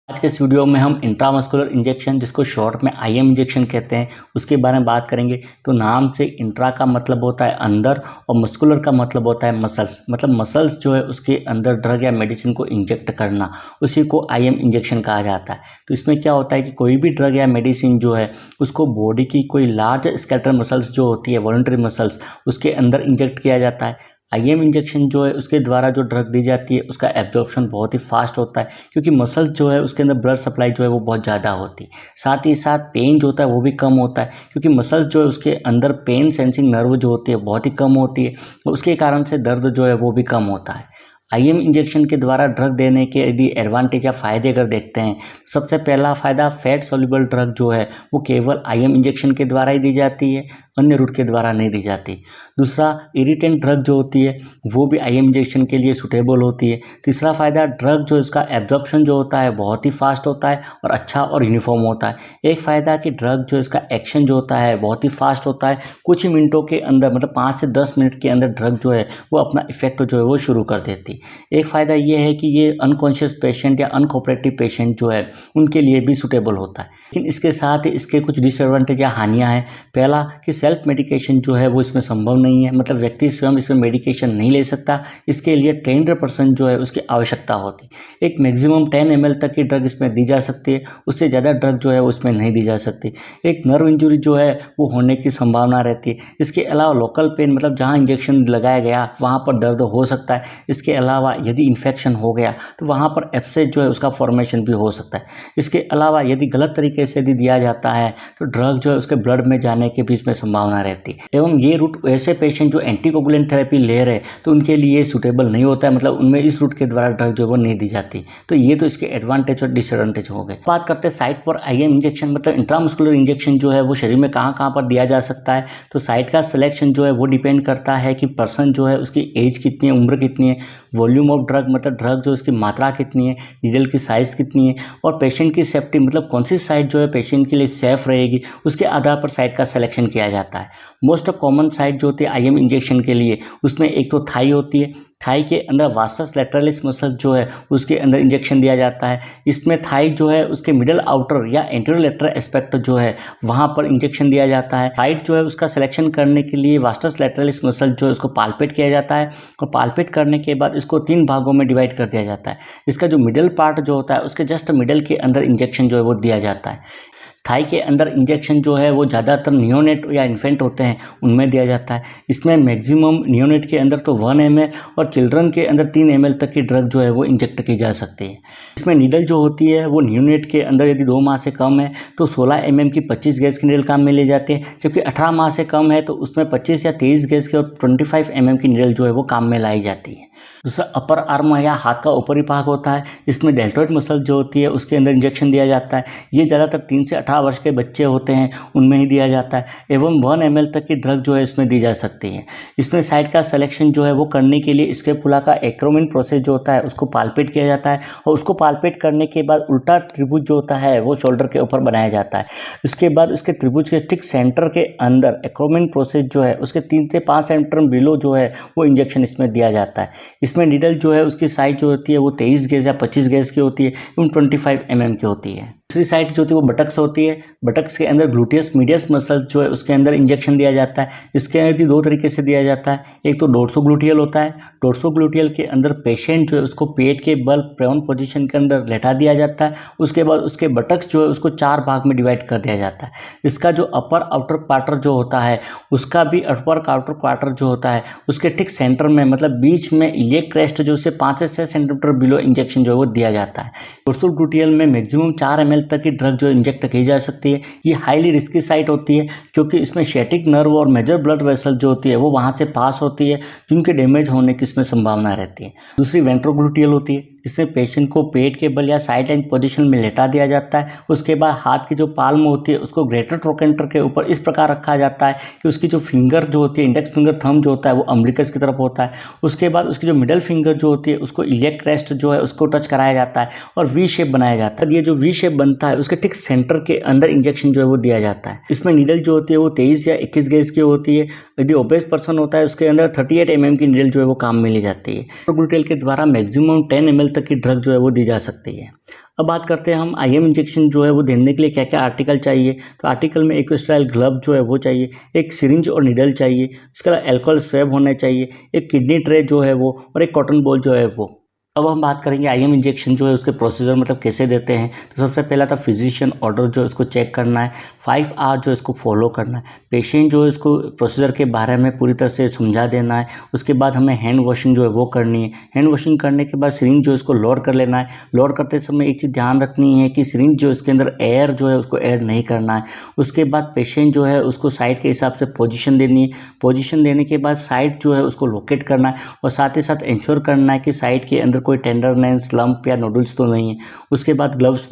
आज के इस वीडियो में हम इंट्रामस्कुलर इंजेक्शन जिसको शॉर्ट में आईएम इंजेक्शन कहते हैं उसके बारे में बात करेंगे। तो नाम से इंट्रा का मतलब होता है अंदर और मस्कुलर का मतलब होता है मसल्स, मतलब मसल्स जो है उसके अंदर ड्रग या मेडिसिन को इंजेक्ट करना, उसी को आईएम इंजेक्शन कहा जाता है। तो इसमें क्या होता है कि कोई भी ड्रग या मेडिसिन जो है उसको बॉडी की कोई लार्ज स्केलेटल मसल्स जो होती है वॉलंटरी मसल्स उसके अंदर इंजेक्ट किया जाता है। आईएम इंजेक्शन जो है उसके द्वारा जो ड्रग दी जाती है उसका एब्जॉर्प्शन बहुत ही फास्ट होता है, क्योंकि मसल जो है उसके अंदर ब्लड सप्लाई जो है वो बहुत ज़्यादा होती है। साथ ही साथ पेन जो होता है वो भी कम होता है, क्योंकि मसल जो है उसके अंदर पेन सेंसिंग नर्व जो होती है बहुत ही कम होती है, उसके कारण से दर्द जो है वो भी कम होता है। आईएम इंजेक्शन के द्वारा ड्रग देने के यदि एडवांटेज या फ़ायदे अगर देखते हैं, सबसे पहला फ़ायदा फैट सोल्यूबल ड्रग जो है वो केवल आईएम इंजेक्शन के द्वारा ही दी जाती है, अन्य रूट के द्वारा नहीं दी जाती। दूसरा, इरिटेंट ड्रग जो होती है वो भी आईएम इंजेक्शन के लिए सूटेबल होती है। तीसरा फ़ायदा, ड्रग जो इसका एब्जॉर्प्शन जो होता है बहुत ही फास्ट होता है और अच्छा और यूनिफॉर्म होता है। एक फ़ायदा कि ड्रग जो इसका एक्शन जो होता है बहुत ही फास्ट होता है, कुछ ही मिनटों के अंदर मतलब 5 से 10 मिनट के अंदर ड्रग जो है वो अपना इफेक्ट जो है वो शुरू कर देती है। एक फ़ायदा ये है कि ये अनकॉन्शियस पेशेंट या अनकोऑपरेटिव पेशेंट जो है उनके लिए भी सूटेबल होता है। लेकिन इसके साथ ही इसके कुछ डिसएडवांटेज या हानियाँ हैं। पहला कि सेल्फ मेडिकेशन जो है वो इसमें संभव नहीं है, मतलब व्यक्ति स्वयं इसमें मेडिकेशन नहीं ले सकता, इसके लिए ट्रेन्ड पर्सन जो है उसकी आवश्यकता होती है। एक मैक्सिमम 10 ml तक की ड्रग इसमें दी जा सकती है, उससे ज़्यादा ड्रग जो है उसमें नहीं दी जा सकती। एक नर्व इंजरी जो है वो होने की संभावना रहती है। इसके अलावा लोकल पेन, मतलब जहाँ इंजेक्शन लगाया गया वहाँ पर दर्द हो सकता है। इसके अलावा यदि इन्फेक्शन हो गया तो वहाँ पर एब्सेस जो है उसका फॉर्मेशन भी हो सकता है। इसके अलावा यदि गलत तरीके से यदि दिया जाता है तो ड्रग जो है उसके ब्लड में जाने के भी इसमें संभावना रहती है। एवं ये रूट ऐसे पेशेंट जो एंटीकोगुलेंट थेरेपी ले रहे तो उनके लिए सूटेबल नहीं होता है, मतलब उनमें इस रूट के द्वारा ड्रग जो है वो नहीं दी जाती। तो ये तो इसके एडवांटेज और डिसएडवांटेज हो गए। बात करते हैं साइट पर आईएम इंजेक्शन, मतलब इंट्रामस्कुलर इंजेक्शन जो है वो शरीर में कहाँ कहाँ पर दिया जा सकता है। तो साइट का सिलेक्शन जो है वो डिपेंड करता है कि पर्सन जो है उसकी एज कितनी है, उम्र कितनी है, वॉल्यूम ऑफ ड्रग मतलब ड्रग जो उसकी मात्रा कितनी है, नीडल की साइज़ कितनी है, और पेशेंट की सेफ्टी मतलब कौन सी साइट जो है पेशेंट के लिए सेफ रहेगी, उसके आधार पर साइट का सिलेक्शन किया जाता है। मोस्ट कॉमन साइट जो होती है आईएम इंजेक्शन के लिए, उसमें एक तो थाई होती है। थाई के अंदर वासस लैटरलिस मसल जो है उसके अंदर इंजेक्शन दिया जाता है। इसमें थाई जो है उसके मिडल आउटर या एंटीरियर लैटरल एस्पेक्ट जो है वहाँ पर इंजेक्शन दिया जाता है। साइट जो है उसका सिलेक्शन करने के लिए वासस लैटरलिस मसल जो है उसको पाल्पेट किया जाता है, और पाल्पेट करने के बाद इसको 3 भागों में डिवाइड कर दिया जाता है। इसका जो मिडल पार्ट जो होता है उसके जस्ट मिडल के अंदर इंजेक्शन जो है वो दिया जाता है। थाई के अंदर इंजेक्शन जो है वो ज़्यादातर नियोनेट या इन्फेंट होते हैं उनमें दिया जाता है। इसमें मैक्सिमम नियोनेट के अंदर तो 1 ml और चिल्ड्रन के अंदर 3 ml तक की ड्रग जो है वो इंजेक्ट की जा सकती है। इसमें नीडल जो होती है वो नियोनेट के अंदर यदि 2 माह से कम है तो 16 mm की 25 गैज की नीडल काम में ली जाती है, जबकि 18 माह से कम है तो उसमें 25 या 23 गैज की और 25 mm की नीडल जो है वो काम में लाई जाती है। दूसरा, अपर आर्म या हाथ का ऊपरी भाग होता है, इसमें डेल्टोइड मसल जो होती है उसके अंदर इंजेक्शन दिया जाता है। ये ज़्यादातर 3 से 18 वर्ष के बच्चे होते हैं उनमें ही दिया जाता है, एवं 1 ml तक की ड्रग जो है इसमें दी जा सकती है। इसमें साइट का सिलेक्शन जो है वो करने के लिए स्कैपुला का एक्रोमिन प्रोसेस जो होता है उसको पाल्पेट किया जाता है, और उसको पाल्पेट करने के बाद उल्टा त्रिभुज जो होता है वो शोल्डर के ऊपर बनाया जाता है। इसके बाद उसके त्रिभुज के ठीक सेंटर के अंदर एक्रोमिन प्रोसेस जो है उसके 3 से 5 सेंटीमीटर बिलो जो है वो इंजेक्शन इसमें दिया जाता है। इसमें नीडल जो है उसकी साइज जो होती है वो 23 गेज या 25 गेज की होती है एवं 25 mm की होती है। दूसरी साइड जो होती है वो बटक्स होती है। बटक्स के अंदर ग्लूटियस मीडियस मसल जो है उसके अंदर इंजेक्शन दिया जाता है। इसके अंदर 2 तरीके से दिया जाता है, एक तो डोर्सो ग्लूटियल होता है। डोर्सो ग्लूटियल के अंदर पेशेंट जो है उसको पेट के बल प्रोन पोजीशन के अंदर लेटा दिया जाता है। उसके बाद उसके बटक्स जो है उसको 4 भाग में डिवाइड कर दिया जाता है। इसका जो अपर आउटर क्वार्टर जो होता है उसका भी अपर आउटर क्वार्टर जो होता है उसके ठीक सेंटर में मतलब बीच में इलियक क्रेस्ट जो उसे 5 से 6 सेंटीमीटर बिलो इंजेक्शन जो है वो दिया जाता है। डोर्सो ग्लूटियल में मैक्सिमम 4 ml तक की ड्रग जो इंजेक्ट की जा सकती है। ये हाईली रिस्की साइट होती है, क्योंकि इसमें शेटिक नर्व और मेजर ब्लड वेसल जो होती है वो वहाँ से पास होती है, जिनके डैमेज होने की इसमें संभावना रहती है। दूसरी वेंट्रोग्लूटियल होती है, इसमें पेशेंट को पेट के बल या साइड लाइन पोजीशन में लेटा दिया जाता है। उसके बाद हाथ की जो पाल्म होती है उसको ग्रेटर ट्रोकेंटर के ऊपर इस प्रकार रखा जाता है कि उसकी जो फिंगर जो होती है, इंडेक्स फिंगर थंब जो होता है वो अम्बिलिकस की तरफ होता है। उसके बाद उसकी जो मिडल फिंगर जो होती है उसको इलियक क्रेस्ट जो है उसको टच कराया जाता है और वी शेप बनाया जाता है। ये जो वी शेप बनता है उसके ठीक सेंटर के अंदर इंजेक्शन जो है वो दिया जाता है। इसमें नीडल जो होती है वो 23 या 21 गेज की होती है। यदि ओबेस पर्सन होता है उसके अंदर 38 mm की नीडल जो है वो काम में ली जाती है। ग्लूटेल के द्वारा मैक्सिमम 10 ml तक की ड्रग जो है वो दी जा सकती है। अब बात करते हैं हम आईएम इंजेक्शन जो है वो देने के लिए क्या क्या आर्टिकल चाहिए। तो आर्टिकल में एक स्टेराइल ग्लव जो है वो चाहिए, एक सिरिंज और निडल चाहिए, इसके अलावा अल्कोहल स्वैब होना चाहिए, एक किडनी ट्रे जो है वो, और एक कॉटन बॉल जो है वो। अब हम बात करेंगे आईएम इंजेक्शन जो है उसके प्रोसीजर मतलब कैसे देते हैं। तो सबसे पहला था फिजिशियन ऑर्डर जो है उसको चेक करना है, 5 आवर जो इसको फॉलो करना है, पेशेंट जो है इसको प्रोसीजर के बारे में पूरी तरह से समझा देना है। उसके बाद हमें हैंड वॉशिंग जो है वो करनी है। हैंड वॉशिंग करने के बाद सिरिंज जो है इसको लोड कर लेना है। लोड करते समय एक चीज़ ध्यान रखनी है कि सिरिंज जो इसके अंदर एयर जो है उसको ऐड नहीं करना है। उसके बाद पेशेंट जो है उसको साइड के हिसाब से पोजीशन देनी है। पोजीशन देने के बाद साइड जो है उसको लोकेट करना है और साथ ही साथ इंश्योर करना है कि साइड के अंदर कोई टेंडरनेस, लंप या नोडल्स तो नहीं है। उसके बाद ग्लव्स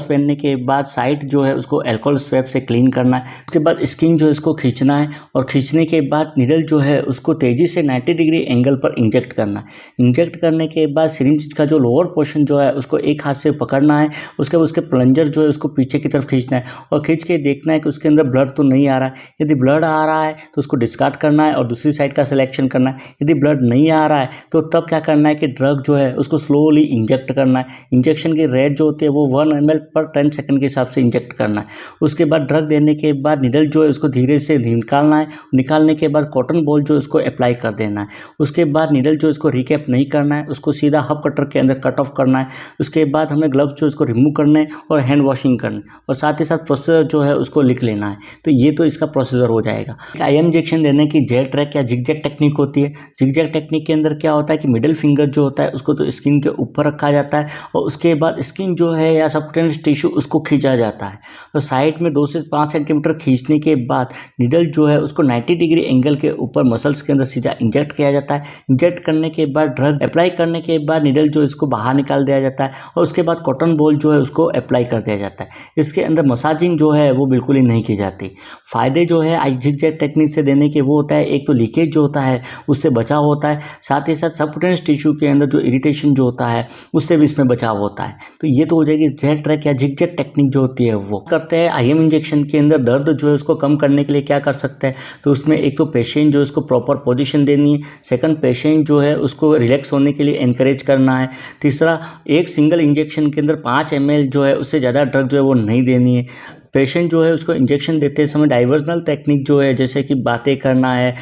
पहनने के बाद साइड जो है उसको अल्कोहल स्वैब से क्लीन करना है। उसके बाद स्किन जो है इसको खींचना है और खींचने के बाद निडल जो है उसको तेज़ी से 90 डिग्री एंगल पर इंजेक्ट करना है। इंजेक्ट करने के बाद सिरिंज का जो लोअर पोर्शन जो है उसको एक हाथ से पकड़ना है। उसके बाद उसके प्लंजर जो है उसको पीछे की तरफ खींचना है और खींच के देखना है कि उसके अंदर ब्लड तो नहीं आ रहा है। यदि ब्लड आ रहा है तो उसको डिस्कार्ड करना है और दूसरी साइड का सिलेक्शन करना है। यदि ब्लड नहीं आ रहा है तो तब क्या करना है कि ड्रग जो है उसको स्लोली इंजेक्ट करना है। इंजेक्शन की रेट जो होती है वो 1 ml पर 10 सेकंड के हिसाब से इंजेक्ट करना है। उसके बाद ड्रग देने के बाद निडल जो है उसको धीरे से निकालना है। निकालने के बाद कॉटन बॉल जो उसको अप्लाई कर देना है। उसके बाद निडल जो इसको रिकैप नहीं करना है, उसको सीधा हब कटर के अंदर कट ऑफ करना है। उसके बाद हमें ग्लव्स जो इसको रिमूव करने हैं और हैंड वॉशिंग करनी है और साथ ही साथ प्रोसीजर जो है उसको लिख लेना है। तो ये तो इसका प्रोसीजर हो जाएगा। आईएम इंजेक्शन देने की जेट ट्रैक या जिगजैग टेक्निक होती है। जिगजैग टेक्निक के अंदर क्या होता है कि मिडिल फिंगर जो होता है उसको तो स्किन के ऊपर रखा जाता है और उसके बाद स्किन जो है या सबक्यूटेनियस टिश्यू उसको खींचा जाता है। तो साइड में 2 से 5 सेंटीमीटर खींचने के बाद निडल जो है उसको 90 डिग्री एंगल के ऊपर मसल्स के अंदर सीधा इंजेक्ट किया जाता है। इंजेक्ट करने के बाद ड्रग अप्लाई करने के बाद निडल जो इसको बाहर निकाल दिया जाता है और उसके बाद कॉटन बॉल जो है उसको अप्लाई कर दिया जाता है। इसके अंदर मसाजिंग जो है वो बिल्कुल ही नहीं की जाती। फ़ायदे जो है जिगजैग टेक्निक से देने के वो होता है, एक तो लीकेज जो होता है उससे बचाव होता है, साथ ही साथ सबक्यूटेनियस टिश्यू के अंदर जो इरिटेशन जो होता है उससे भी इसमें बचाव होता है। तो ये तो हो जाएगी जेट ट्रैक या जिगजैग टेक्निक जो होती है वो करते हैं। आईएम इंजेक्शन के अंदर दर्द जो है उसको कम करने के लिए क्या कर सकते हैं। तो उसमें एक तो पेशेंट जो है उसको प्रॉपर पोजीशन देनी है। सेकंड, पेशेंट जो है उसको रिलैक्स होने के लिए एनकरेज करना है। तीसरा, एक सिंगल इंजेक्शन के अंदर 5 ml जो है उससे ज़्यादा ड्रग जो है वो नहीं देनी है। पेशेंट जो है उसको इंजेक्शन देते समय डाइवर्जनल टेक्निक जो है जैसे कि बातें करना है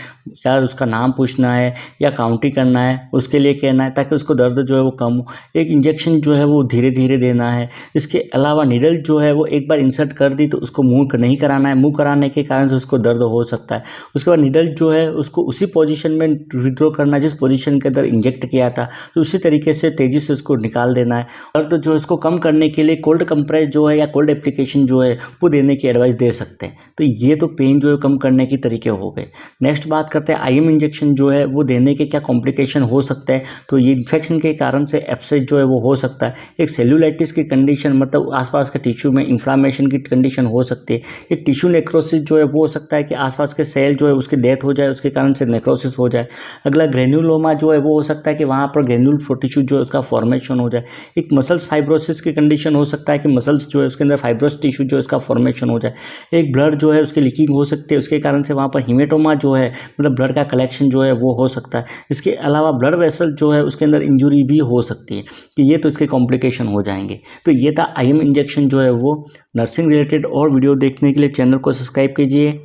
या उसका नाम पूछना है या काउंटिंग करना है उसके लिए कहना है ताकि उसको दर्द जो है वो कम हो। एक इंजेक्शन जो है वो धीरे धीरे देना है। इसके अलावा निडल जो है वो एक बार इंसर्ट कर दी तो उसको मूव नहीं कराना है। मूव कराने के कारण से उसको दर्द हो सकता है। उसके बाद निडल जो है उसको उसी पोजीशन में विड्रॉ करना है जिस पोजीशन के अंदर इंजेक्ट किया था, तो उसी तरीके से तेज़ी से उसको निकाल देना है। दर्द जो है उसको कम करने के लिए कोल्ड कंप्रेस जो है या कोल्ड एप्लीकेशन जो है वो देने की एडवाइस दे सकते हैं। तो ये तो पेन जो है कम करने के तरीके हो गए। नेक्स्ट बात करते हैं आईएम इंजेक्शन जो है वो देने के क्या कॉम्प्लिकेशन हो सकते हैं। तो ये इन्फेक्शन के कारण से एब्सेस जो है वो हो सकता है। एक सेल्यूलाइटिस की कंडीशन मतलब आसपास के टिश्यू में इन्फ्लामेशन की कंडीशन हो सकती है। एक टिश्यू नेक्रोसिस जो है वो हो सकता है कि आसपास के सेल जो है उसकी डेथ हो जाए, उसके कारण से नेक्रोसिस हो जाए। अगला ग्रेन्युलोमा जो है वो हो सकता है कि वहाँ पर ग्रेन्यूल टिश्यू जो है उसका फॉर्मेशन हो जाए। एक मसल्स फाइब्रोसिस की कंडीशन हो सकता है कि मसल्स जो है उसके अंदर फाइब्रोस टिश्यू जो है उसका फॉर्मेशन हो जाए। एक ब्लड जो है उसकी लीकिंग हो सकती है, उसके कारण से वहाँ पर हीमेटोमा जो है मतलब ब्लड का कलेक्शन जो है वो हो सकता है। इसके अलावा ब्लड वेसल जो है उसके अंदर इंजरी भी हो सकती है कि ये तो इसके कॉम्प्लिकेशन हो जाएंगे। तो ये था आईएम इंजेक्शन जो है वो। नर्सिंग रिलेटेड और वीडियो देखने के लिए चैनल को सब्सक्राइब कीजिए।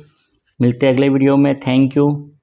मिलते हैं अगले वीडियो में। Thank you.